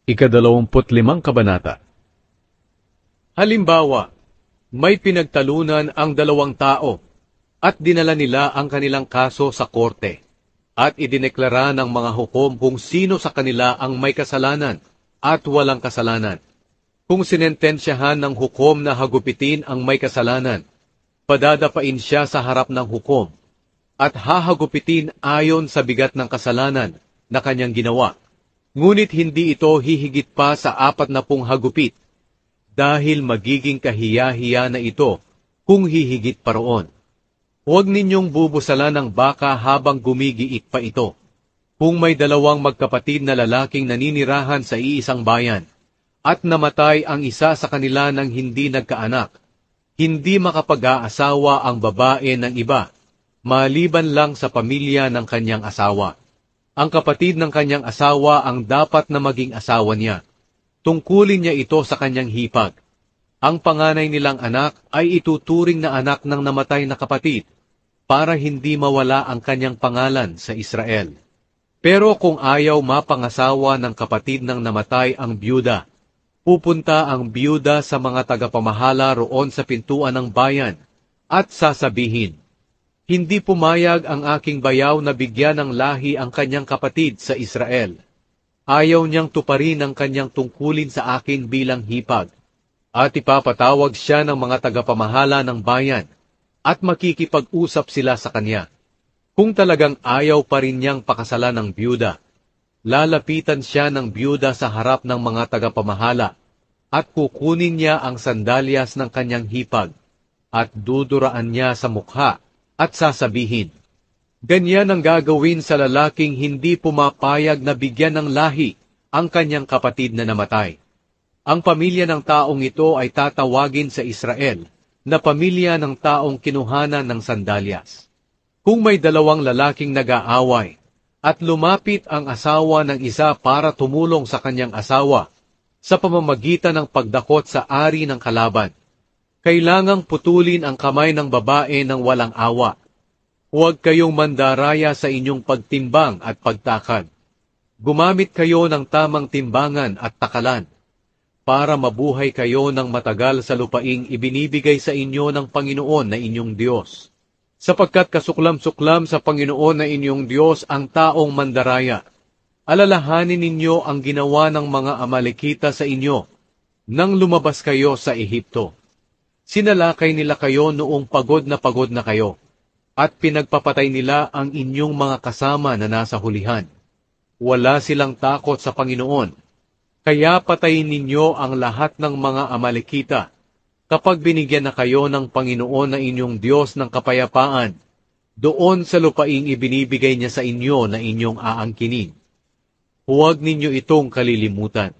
Ika-25 Kabanata. Halimbawa, may pinagtalunan ang dalawang tao at dinala nila ang kanilang kaso sa korte at idineklara ng mga hukom kung sino sa kanila ang may kasalanan at walang kasalanan. Kung sinentensyahan ng hukom na hagupitin ang may kasalanan, padadapain siya sa harap ng hukom at hahagupitin ayon sa bigat ng kasalanan na kanyang ginawa. Ngunit hindi ito hihigit pa sa 40 hagupit, dahil magiging kahiya-hiya na ito kung hihigit pa roon. Huwag ninyong bubusalan ng baka habang gumigiit pa ito. Kung may dalawang magkapatid na lalaking naninirahan sa iisang bayan, at namatay ang isa sa kanila nang hindi nagkaanak, hindi makapag-aasawa ang babae ng iba, maliban lang sa pamilya ng kanyang asawa. Ang kapatid ng kanyang asawa ang dapat na maging asawa niya. Tungkulin niya ito sa kanyang hipag. Ang panganay nilang anak ay ituturing na anak ng namatay na kapatid, para hindi mawala ang kanyang pangalan sa Israel. Pero kung ayaw mapangasawa ng kapatid ng namatay ang byuda, pupunta ang byuda sa mga tagapamahala roon sa pintuan ng bayan at sasabihin, "Hindi pumayag ang aking bayaw na bigyan ng lahi ang kanyang kapatid sa Israel. Ayaw niyang tuparin ang kanyang tungkulin sa akin bilang hipag." At ipapatawag siya ng mga tagapamahala ng bayan at makikipag-usap sila sa kanya. Kung talagang ayaw pa rin niyang pakasalan ng byuda, lalapitan siya ng byuda sa harap ng mga tagapamahala at kukunin niya ang sandalyas ng kanyang hipag at duduraan niya sa mukha at sasabihin, "Ganyan ang gagawin sa lalaking hindi pumapayag na bigyan ng lahi ang kanyang kapatid na namatay." Ang pamilya ng taong ito ay tatawagin sa Israel na pamilya ng taong kinuhanan ng sandalyas. Kung may dalawang lalaking nag-aaway at lumapit ang asawa ng isa para tumulong sa kanyang asawa sa pamamagitan ng pagdakot sa ari ng kalaban, kailangang putulin ang kamay ng babae ng walang awa. Huwag kayong mandaraya sa inyong pagtimbang at pagtakad. Gumamit kayo ng tamang timbangan at takalan, para mabuhay kayo ng matagal sa lupaing ibinibigay sa inyo ng Panginoon na inyong Diyos. Sapagkat kasuklam-suklam sa Panginoon na inyong Diyos ang taong mandaraya, alalahanin ninyo ang ginawa ng mga Amalekita sa inyo nang lumabas kayo sa Ehipto. Sinalakay nila kayo noong pagod na kayo, at pinagpapatay nila ang inyong mga kasama na nasa hulihan. Wala silang takot sa Panginoon, kaya patayin ninyo ang lahat ng mga Amalekita kapag binigyan na kayo ng Panginoon na inyong Diyos ng kapayapaan doon sa lupaing ibinibigay niya sa inyo na inyong aangkinin. Huwag ninyo itong kalilimutan.